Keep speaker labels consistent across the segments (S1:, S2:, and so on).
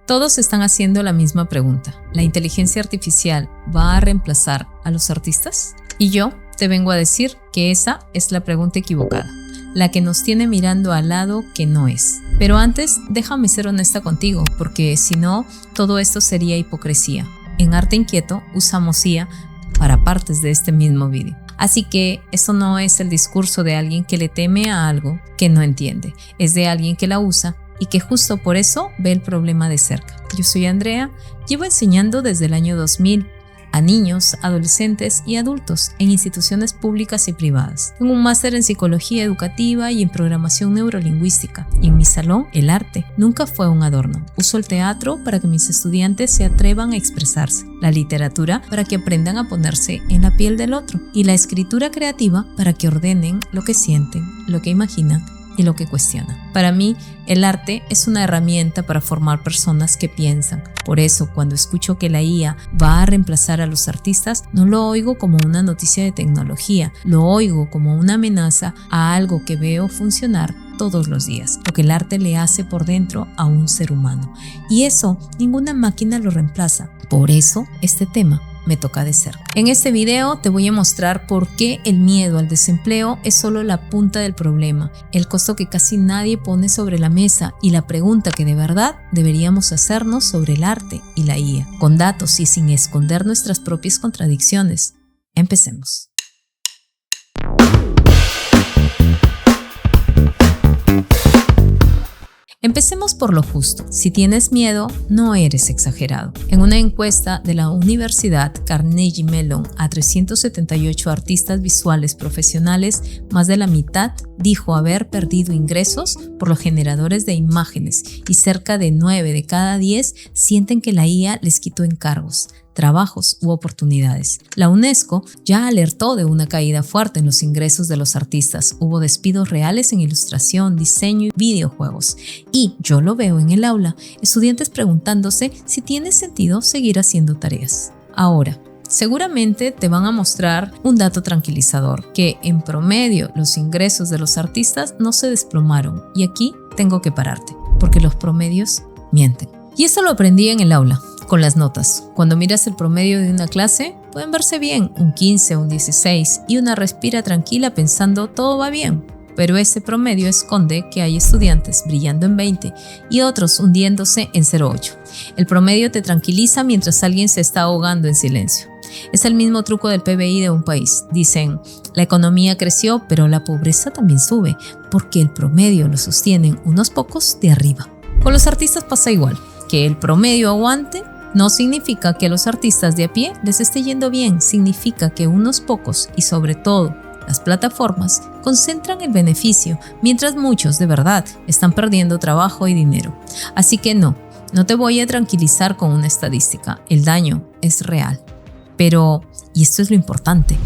S1: Todos están haciendo la misma pregunta. ¿La inteligencia artificial va a reemplazar a los artistas? Y yo te vengo a decir que esa es la pregunta equivocada, la que nos tiene mirando al lado que no es. Pero antes, déjame ser honesta contigo, porque si no, todo esto sería hipocresía. En Arte Inquieto usamos IA para partes de este mismo vídeo. Así que esto no es el discurso de alguien que le teme a algo que no entiende, es de alguien que la usa y que justo por eso ve el problema de cerca. Yo soy Andrea, llevo enseñando desde el año 2000 a niños, adolescentes y adultos en instituciones públicas y privadas. Tengo un máster en psicología educativa y en programación neurolingüística. Y en mi salón, el arte nunca fue un adorno. Uso el teatro para que mis estudiantes se atrevan a expresarse, la literatura para que aprendan a ponerse en la piel del otro y la escritura creativa para que ordenen lo que sienten, lo que imaginan y lo que cuestionan. Para mí, el arte es una herramienta para formar personas que piensan. Por eso, cuando escucho que la IA va a reemplazar a los artistas, no lo oigo como una noticia de tecnología, lo oigo como una amenaza a algo que veo funcionar todos los días, lo que el arte le hace por dentro a un ser humano. Y eso, ninguna máquina lo reemplaza. Por eso, este tema me toca de cerca. En este video te voy a mostrar por qué el miedo al desempleo es solo la punta del problema, el costo que casi nadie pone sobre la mesa y la pregunta que de verdad deberíamos hacernos sobre el arte y la IA, con datos y sin esconder nuestras propias contradicciones. Empecemos. Empecemos por lo justo. Si tienes miedo, no eres exagerado. En una encuesta de la Universidad Carnegie Mellon a 378 artistas visuales profesionales, más de la mitad dijo haber perdido ingresos por los generadores de imágenes y cerca de 9 de cada 10 sienten que la IA les quitó encargos, trabajos u oportunidades. La UNESCO ya alertó de una caída fuerte en los ingresos de los artistas. Hubo despidos reales en ilustración, diseño y videojuegos. Y yo lo veo en el aula, estudiantes preguntándose si tiene sentido seguir haciendo tareas. Ahora, seguramente te van a mostrar un dato tranquilizador, que en promedio los ingresos de los artistas no se desplomaron. Y aquí tengo que pararte, porque los promedios mienten. Y eso lo aprendí en el aula, con las notas. Cuando miras el promedio de una clase, pueden verse bien, un 15, un 16, y una respira tranquila pensando todo va bien. Pero ese promedio esconde que hay estudiantes brillando en 20 y otros hundiéndose en 0,8. El promedio te tranquiliza mientras alguien se está ahogando en silencio. Es el mismo truco del PBI de un país. Dicen, la economía creció, pero la pobreza también sube, porque el promedio lo sostienen unos pocos de arriba. Con los artistas pasa igual. Que el promedio aguante no significa que a los artistas de a pie les esté yendo bien, significa que unos pocos y sobre todo las plataformas concentran el beneficio, mientras muchos de verdad están perdiendo trabajo y dinero. Así que no te voy a tranquilizar con una estadística, el daño es real. Pero, y esto es lo importante,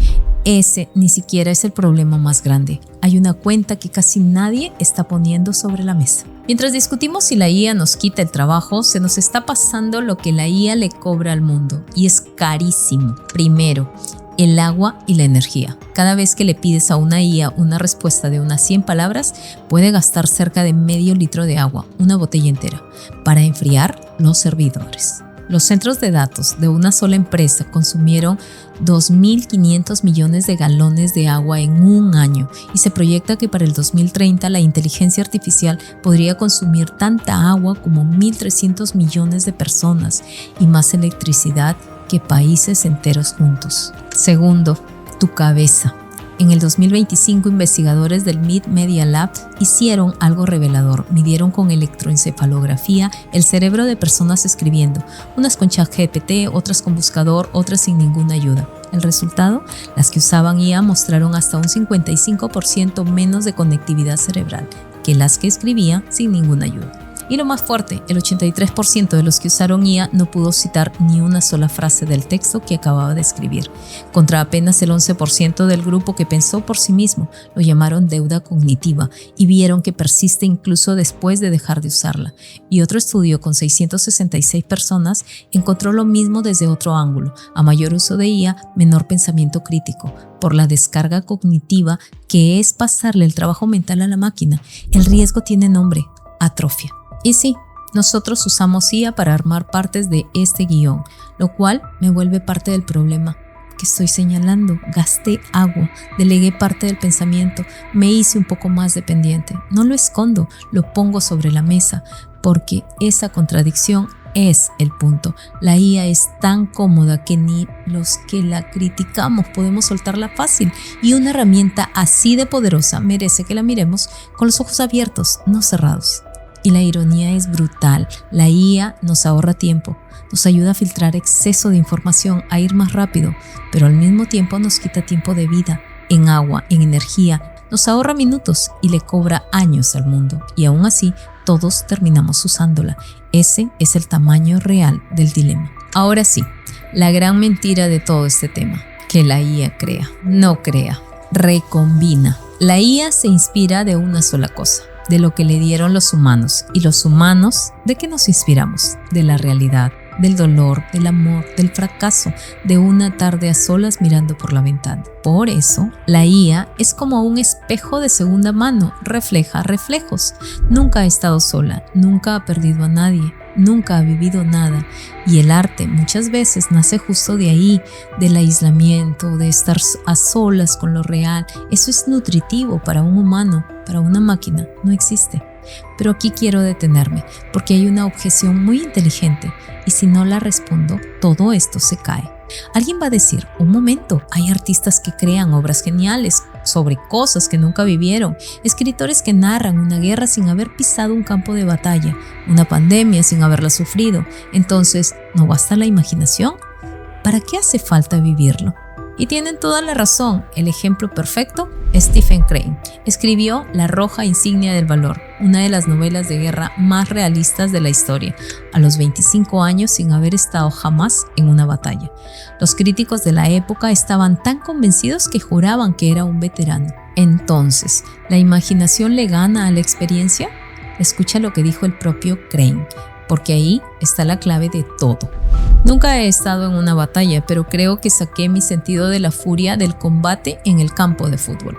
S1: ese ni siquiera es el problema más grande. Hay una cuenta que casi nadie está poniendo sobre la mesa. Mientras discutimos si la IA nos quita el trabajo, se nos está pasando lo que la IA le cobra al mundo, y es carísimo. Primero, el agua y la energía. Cada vez que le pides a una IA una respuesta de unas 100 palabras, puede gastar cerca de medio litro de agua, una botella entera, para enfriar los servidores. Los centros de datos de una sola empresa consumieron 2.500 millones de galones de agua en un año y se proyecta que para el 2030 la inteligencia artificial podría consumir tanta agua como 1.300 millones de personas y más electricidad que países enteros juntos. Segundo, tu cabeza. En el 2025, investigadores del MIT Media Lab hicieron algo revelador. Midieron con electroencefalografía el cerebro de personas escribiendo, unas con ChatGPT, otras con buscador, otras sin ninguna ayuda. El resultado, las que usaban IA mostraron hasta un 55% menos de conectividad cerebral que las que escribían sin ninguna ayuda. Y lo más fuerte, el 83% de los que usaron IA no pudo citar ni una sola frase del texto que acababa de escribir, contra apenas el 11% del grupo que pensó por sí mismo. Lo llamaron deuda cognitiva y vieron que persiste incluso después de dejar de usarla. Y otro estudio con 666 personas encontró lo mismo desde otro ángulo. A mayor uso de IA, menor pensamiento crítico, por la descarga cognitiva que es pasarle el trabajo mental a la máquina. El riesgo tiene nombre: atrofia. Y sí, Nosotros usamos IA para armar partes de este guión, lo cual me vuelve parte del problema que estoy señalando. Gasté agua, delegué parte del pensamiento, me hice un poco más dependiente. No lo escondo, lo pongo sobre la mesa, porque esa contradicción es el punto. La IA es tan cómoda que ni los que la criticamos podemos soltarla fácil, y una herramienta así de poderosa merece que la miremos con los ojos abiertos, no cerrados. Y la ironía es brutal. La IA nos ahorra tiempo, nos ayuda a filtrar exceso de información, a ir más rápido, pero al mismo tiempo nos quita tiempo de vida, en agua, en energía, nos ahorra minutos y le cobra años al mundo. Y aún así, todos terminamos usándola. Ese es el tamaño real del dilema. Ahora sí, la gran mentira de todo este tema, que la IA crea. No crea, recombina. La IA se inspira de una sola cosa, de lo que le dieron los humanos. ¿Y los humanos de qué nos inspiramos? De la realidad, del dolor, del amor, del fracaso, de una tarde a solas mirando por la ventana. Por eso, la IA es como un espejo de segunda mano, refleja reflejos. Nunca ha estado sola, nunca ha perdido a nadie, nunca ha vivido nada. Y el arte muchas veces nace justo de ahí, del aislamiento, de estar a solas con lo real. Eso es nutritivo para un humano, para una máquina no existe. Pero aquí quiero detenerme, porque hay una objeción muy inteligente, y si no la respondo, todo esto se cae. Alguien va a decir, un momento, hay artistas que crean obras geniales sobre cosas que nunca vivieron, escritores que narran una guerra sin haber pisado un campo de batalla, una pandemia sin haberla sufrido. Entonces, ¿no basta la imaginación? ¿Para qué hace falta vivirlo? Y tienen toda la razón. El ejemplo perfecto es Stephen Crane. Escribió La Roja Insignia del Valor, una de las novelas de guerra más realistas de la historia, a los 25 años sin haber estado jamás en una batalla. Los críticos de la época estaban tan convencidos que juraban que era un veterano. Entonces, ¿la imaginación le gana a la experiencia? Escucha lo que dijo el propio Crane, porque ahí está la clave de todo. Nunca he estado en una batalla, pero creo que saqué mi sentido de la furia del combate en el campo de fútbol.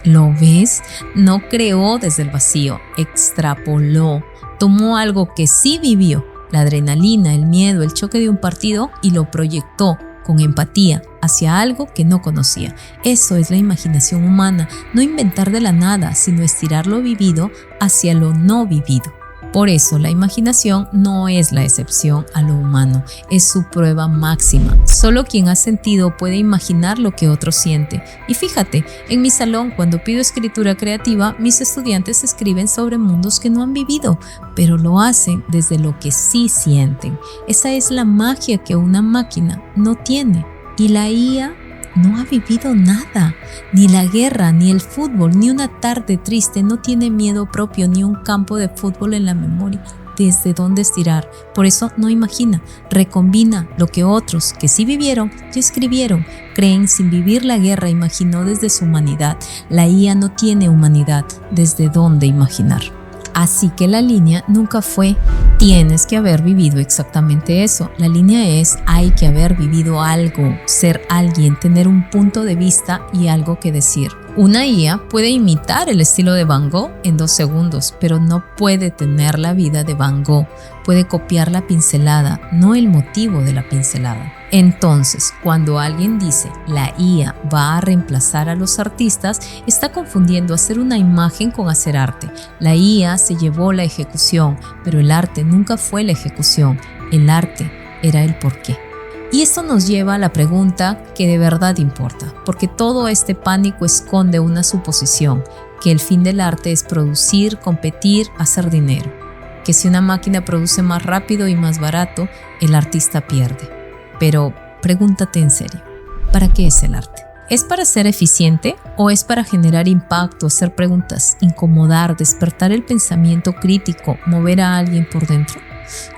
S1: ¿Lo ves? No creó desde el vacío, extrapoló, tomó algo que sí vivió, la adrenalina, el miedo, el choque de un partido, y lo proyectó con empatía hacia algo que no conocía. Eso es la imaginación humana, no inventar de la nada, sino estirar lo vivido hacia lo no vivido. Por eso la imaginación no es la excepción a lo humano, es su prueba máxima. Solo quien ha sentido puede imaginar lo que otro siente. Y fíjate, en mi salón, cuando pido escritura creativa, mis estudiantes escriben sobre mundos que no han vivido, pero lo hacen desde lo que sí sienten. Esa es la magia que una máquina no tiene. Y la IA no ha vivido nada, ni la guerra, ni el fútbol, ni una tarde triste, no tiene miedo propio, ni un campo de fútbol en la memoria desde dónde estirar. Por eso no imagina, recombina lo que otros que sí vivieron ya escribieron. Creen sin vivir la guerra, imaginó desde su humanidad. La IA no tiene humanidad, desde dónde imaginar. Así que la línea nunca fue tienes que haber vivido exactamente eso. La línea es hay que haber vivido algo, ser alguien, tener un punto de vista y algo que decir. Una IA puede imitar el estilo de Van Gogh en 2 segundos, pero no puede tener la vida de Van Gogh. Puede copiar la pincelada, no el motivo de la pincelada. Entonces, cuando alguien dice la IA va a reemplazar a los artistas, está confundiendo hacer una imagen con hacer arte. La IA se llevó la ejecución, pero el arte nunca fue la ejecución. El arte era el porqué. Y esto nos lleva a la pregunta que de verdad importa, porque todo este pánico esconde una suposición, que el fin del arte es producir, competir, hacer dinero. Que si una máquina produce más rápido y más barato, el artista pierde. Pero pregúntate en serio, ¿para qué es el arte? ¿Es para ser eficiente o es para generar impacto, hacer preguntas, incomodar, despertar el pensamiento crítico, mover a alguien por dentro?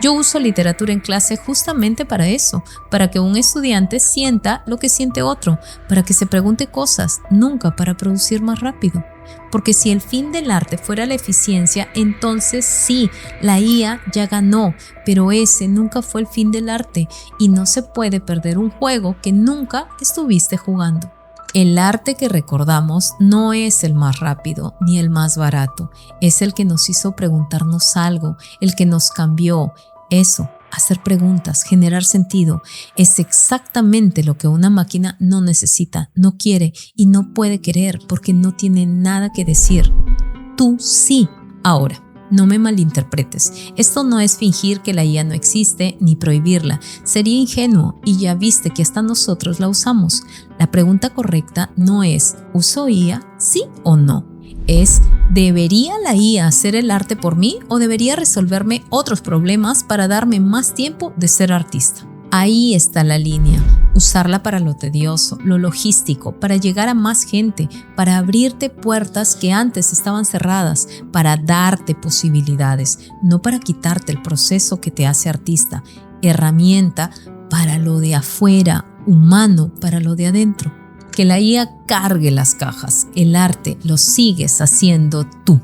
S1: Yo uso literatura en clase justamente para eso, para que un estudiante sienta lo que siente otro, para que se pregunte cosas, nunca para producir más rápido. Porque si el fin del arte fuera la eficiencia, entonces sí, la IA ya ganó, pero ese nunca fue el fin del arte y no se puede perder un juego que nunca estuviste jugando. El arte que recordamos no es el más rápido ni el más barato, es el que nos hizo preguntarnos algo, el que nos cambió. Eso, hacer preguntas, generar sentido, es exactamente lo que una máquina no necesita, no quiere y no puede querer porque no tiene nada que decir. Tú sí. Ahora, no me malinterpretes, esto no es fingir que la IA no existe ni prohibirla, sería ingenuo y ya viste que hasta nosotros la usamos. La pregunta correcta no es ¿uso IA? ¿Sí o no? Es ¿debería la IA hacer el arte por mí o debería resolverme otros problemas para darme más tiempo de ser artista? Ahí está la línea. Usarla para lo tedioso, lo logístico, para llegar a más gente, para abrirte puertas que antes estaban cerradas, para darte posibilidades, no para quitarte el proceso que te hace artista. Herramienta para lo de afuera, humano para lo de adentro. Que la IA cargue las cajas, el arte lo sigues haciendo tú.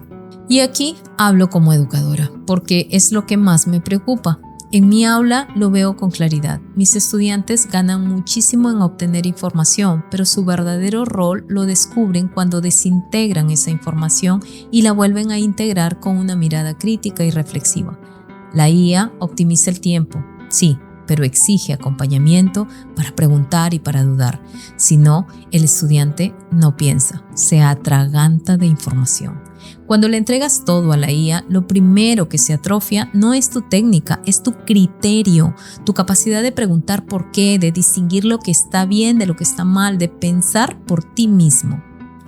S1: Y aquí hablo como educadora, porque es lo que más me preocupa. En mi aula lo veo con claridad. Mis estudiantes ganan muchísimo en obtener información, pero su verdadero rol lo descubren cuando desintegran esa información y la vuelven a integrar con una mirada crítica y reflexiva. La IA optimiza el tiempo, sí, pero exige acompañamiento para preguntar y para dudar. Si no, el estudiante no piensa, se atraganta de información. Cuando le entregas todo a la IA, lo primero que se atrofia no es tu técnica, es tu criterio, tu capacidad de preguntar por qué, de distinguir lo que está bien de lo que está mal, de pensar por ti mismo.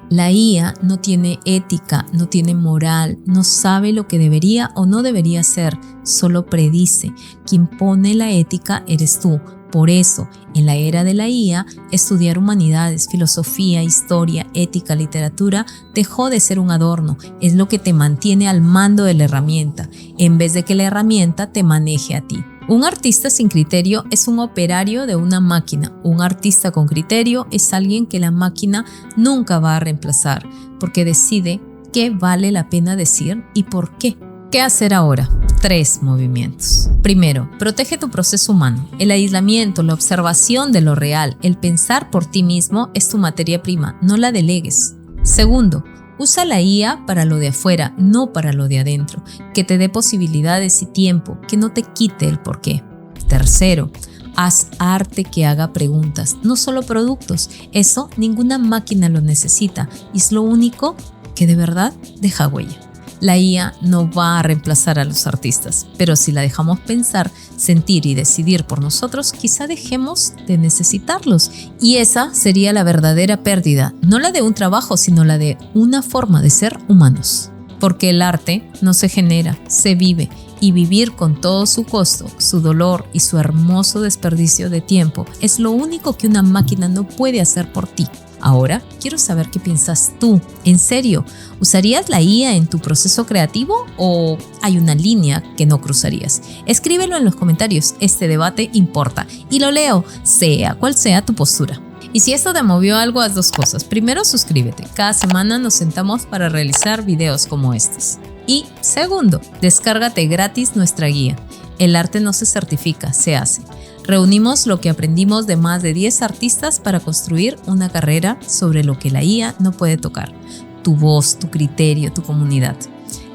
S1: La IA no tiene ética, no tiene moral, no sabe lo que debería o no debería hacer, solo predice. Quien pone la ética eres tú. Por eso, en la era de la IA, estudiar humanidades, filosofía, historia, ética, literatura dejó de ser un adorno, es lo que te mantiene al mando de la herramienta, en vez de que la herramienta te maneje a ti. Un artista sin criterio es un operario de una máquina. Un artista con criterio es alguien que la máquina nunca va a reemplazar, porque decide qué vale la pena decir y por qué. ¿Qué hacer ahora? 3 movimientos. Primero, protege tu proceso humano. El aislamiento, la observación de lo real, el pensar por ti mismo es tu materia prima, no la delegues. Segundo, usa la IA para lo de afuera, no para lo de adentro, que te dé posibilidades y tiempo, que no te quite el porqué. Tercero, haz arte que haga preguntas, no solo productos. Eso ninguna máquina lo necesita y es lo único que de verdad deja huella. La IA no va a reemplazar a los artistas, pero si la dejamos pensar, sentir y decidir por nosotros, quizá dejemos de necesitarlos. Y esa sería la verdadera pérdida, no la de un trabajo, sino la de una forma de ser humanos. Porque el arte no se genera, se vive, y vivir con todo su costo, su dolor y su hermoso desperdicio de tiempo es lo único que una máquina no puede hacer por ti. Ahora, quiero saber qué piensas tú. ¿En serio? ¿Usarías la IA en tu proceso creativo o hay una línea que no cruzarías? Escríbelo en los comentarios, este debate importa y lo leo, sea cual sea tu postura. Y si esto te movió algo, haz 2 cosas. Primero, suscríbete. Cada semana nos sentamos para realizar videos como estos. Y segundo, descárgate gratis nuestra guía. El arte no se certifica, se hace. Reunimos lo que aprendimos de más de 10 artistas para construir una carrera sobre lo que la IA no puede tocar. Tu voz, tu criterio, tu comunidad.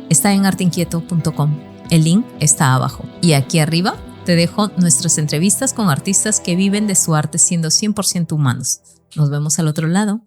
S1: Está en arteinquieto.com. El link está abajo. Y aquí arriba te dejo nuestras entrevistas con artistas que viven de su arte siendo 100% humanos. Nos vemos al otro lado.